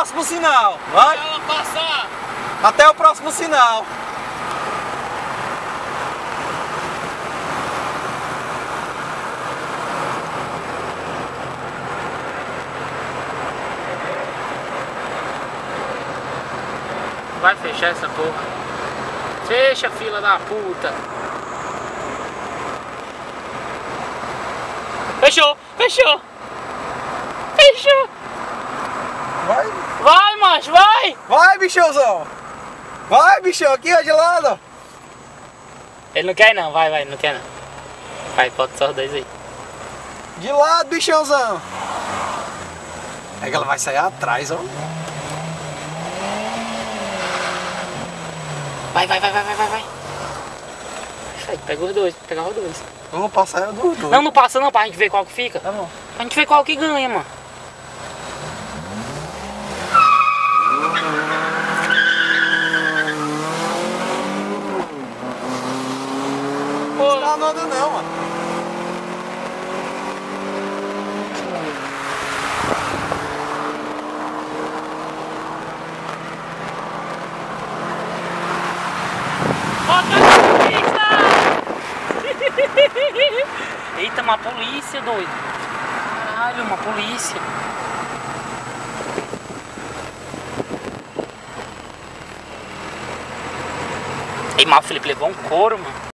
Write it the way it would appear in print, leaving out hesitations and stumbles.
próximo sinal. Vai. Ela passar. Até o próximo sinal. Vai fechar essa porra. Fecha, fila da puta. Fechou, fechou. Fechou. Vai. Vai, macho, vai. Vai, bichãozão. Vai, bichão, aqui, ó, de lado. Ele não quer não, vai, não quer não. Vai, bota só os dois aí. De lado, bichãozão. É que ela vai sair atrás, ó. Vai. Sai, pega os dois, pegar os dois. Eu vou passar eu do dois. Não, não passa não, pra gente ver qual que fica. Tá bom. Pra gente ver qual que ganha, mano. Não anda não, mano. Eita, uma polícia, doido. Caralho, uma polícia. Ei, mal, o Felipe levou um couro, mano.